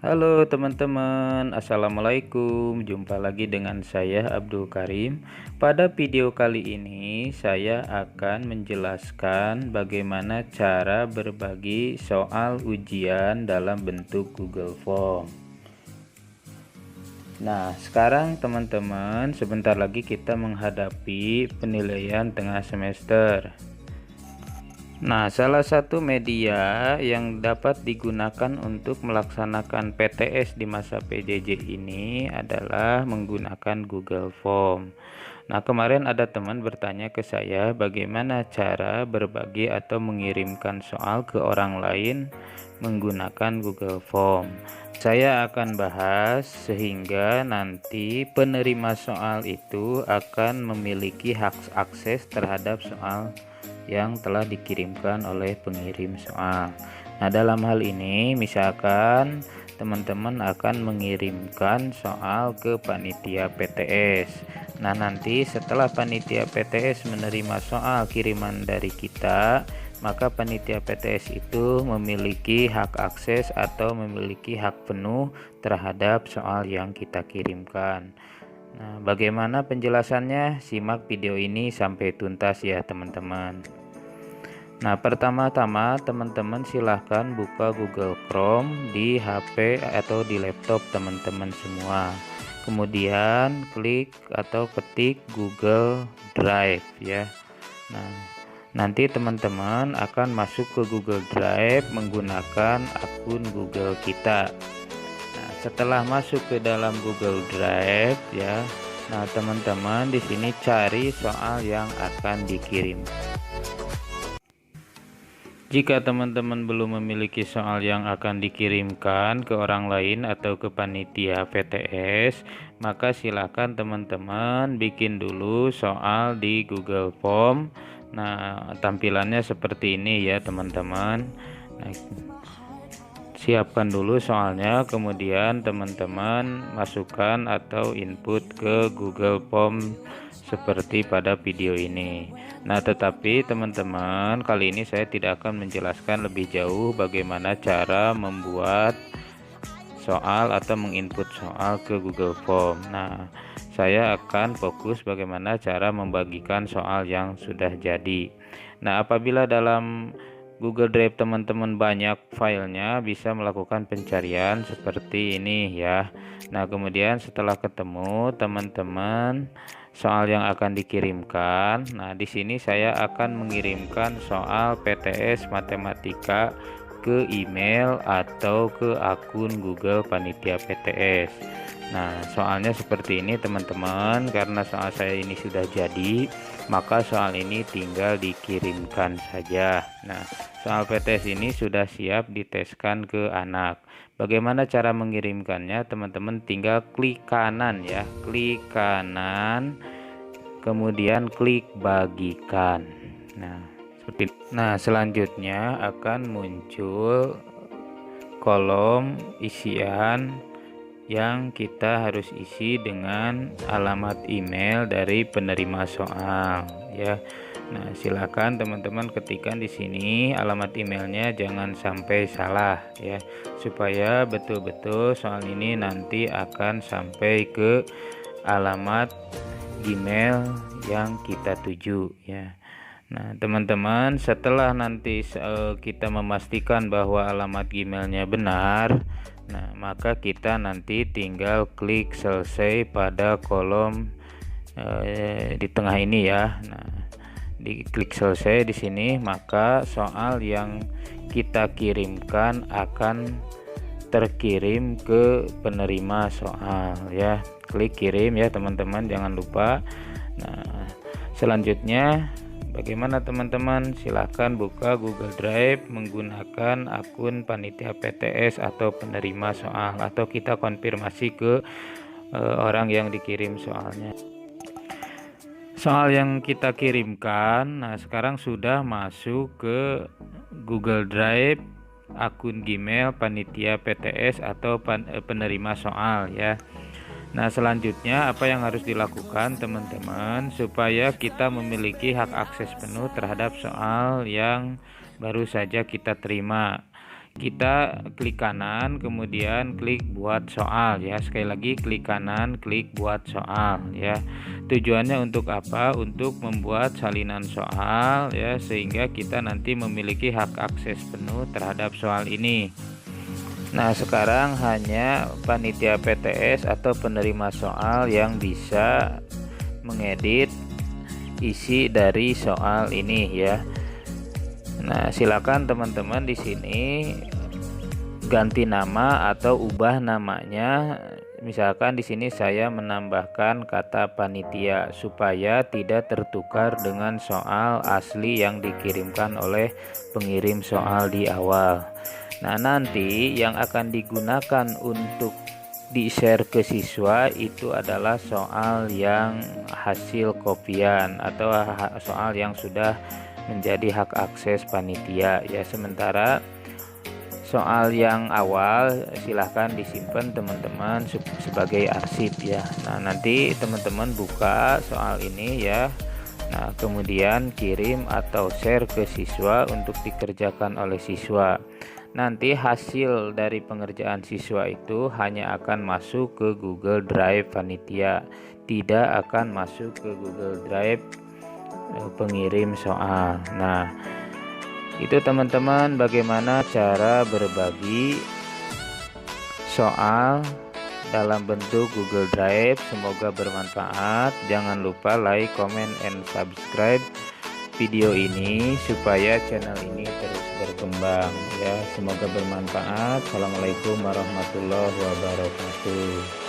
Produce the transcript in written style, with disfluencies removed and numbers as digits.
Halo teman-teman, assalamualaikum. Jumpa lagi dengan saya Abdul Karim. Pada video kali ini saya akan menjelaskan bagaimana cara berbagi soal ujian dalam bentuk Google Form. Nah, sekarang teman-teman, sebentar lagi kita menghadapi penilaian tengah semester. Nah, salah satu media yang dapat digunakan untuk melaksanakan PTS di masa PJJ ini adalah menggunakan Google Form. Nah, kemarin ada teman bertanya ke saya bagaimana cara berbagi atau mengirimkan soal ke orang lain menggunakan Google Form. Saya akan bahas sehingga nanti penerima soal itu akan memiliki hak akses terhadap soal yang telah dikirimkan oleh pengirim soal. Nah, dalam hal ini misalkan teman-teman akan mengirimkan soal ke panitia PTS. Nah, nanti setelah panitia PTS menerima soal kiriman dari kita, maka panitia PTS itu memiliki hak akses atau memiliki hak penuh terhadap soal yang kita kirimkan. Nah, bagaimana penjelasannya? Simak video ini sampai tuntas ya teman-teman. Nah, pertama-tama teman-teman silahkan buka Google Chrome di HP atau di laptop teman-teman semua. Kemudian klik atau ketik Google Drive ya. Nah, nanti teman-teman akan masuk ke Google Drive menggunakan akun Google kita. Nah, setelah masuk ke dalam Google Drive ya. Nah, teman-teman di sini cari soal yang akan dikirim. Jika teman-teman belum memiliki soal yang akan dikirimkan ke orang lain atau ke panitia PTS, maka silakan teman-teman bikin dulu soal di Google Form. Nah, tampilannya seperti ini ya teman-teman. Nah, siapkan dulu soalnya, kemudian teman-teman masukkan atau input ke Google Form seperti pada video ini. Nah, tetapi teman-teman, kali ini saya tidak akan menjelaskan lebih jauh bagaimana cara membuat soal atau menginput soal ke Google Form. Nah, saya akan fokus bagaimana cara membagikan soal yang sudah jadi. Nah, apabila dalam Google Drive teman-teman banyak filenya, bisa melakukan pencarian seperti ini ya. Nah, kemudian setelah ketemu teman-teman soal yang akan dikirimkan, nah di sini saya akan mengirimkan soal PTS matematika ke email atau ke akun Google panitia PTS. Nah, soalnya seperti ini teman-teman, karena soal saya ini sudah jadi, maka soal ini tinggal dikirimkan saja. Nah, soal PTS ini sudah siap diteskan ke anak. Bagaimana cara mengirimkannya? Teman-teman tinggal klik kanan ya, klik kanan, kemudian klik bagikan. Nah, selanjutnya akan muncul kolom isian yang kita harus isi dengan alamat email dari penerima soal ya. Nah, silakan teman-teman ketikkan di sini alamat emailnya, jangan sampai salah ya, supaya betul-betul soal ini nanti akan sampai ke alamat Gmail yang kita tuju ya. Nah, teman-teman, setelah nanti kita memastikan bahwa alamat Gmailnya benar, nah maka kita nanti tinggal klik selesai pada kolom di tengah ini ya. Nah, diklik selesai di sini, maka soal yang kita kirimkan akan terkirim ke penerima soal ya. Klik kirim ya teman-teman, jangan lupa. Nah, selanjutnya bagaimana teman-teman? Silahkan buka Google Drive menggunakan akun panitia PTS atau penerima soal, atau kita konfirmasi ke orang yang dikirim soalnya. Soal yang kita kirimkan, nah sekarang sudah masuk ke Google Drive akun Gmail panitia PTS atau penerima soal ya. Nah, selanjutnya apa yang harus dilakukan teman-teman supaya kita memiliki hak akses penuh terhadap soal yang baru saja kita terima? kita klik kanan, kemudian klik buat soal ya. Sekali lagi klik kanan, klik buat soal ya. Tujuannya untuk apa? Untuk membuat salinan soal ya, sehingga kita nanti memiliki hak akses penuh terhadap soal ini. Nah, sekarang hanya panitia PTS atau penerima soal yang bisa mengedit isi dari soal ini ya. Nah, silakan teman-teman di sini ganti nama atau ubah namanya. Misalkan di sini saya menambahkan kata panitia supaya tidak tertukar dengan soal asli yang dikirimkan oleh pengirim soal di awal. Nah, nanti yang akan digunakan untuk di-share ke siswa itu adalah soal yang hasil kopian atau soal yang sudah menjadi hak akses panitia ya. Sementara soal yang awal silahkan disimpan teman-teman sebagai arsip ya. Nah, nanti teman-teman buka soal ini ya. Nah, kemudian kirim atau share ke siswa untuk dikerjakan oleh siswa. Nanti hasil dari pengerjaan siswa itu hanya akan masuk ke Google Drive panitia, tidak akan masuk ke Google Drive pengirim soal. Nah, itu teman-teman bagaimana cara berbagi soal dalam bentuk Google Drive. Semoga bermanfaat. Jangan lupa like, comment, and subscribe video ini supaya channel ini terus berkembang ya. Semoga bermanfaat. Assalamualaikum warahmatullahi wabarakatuh.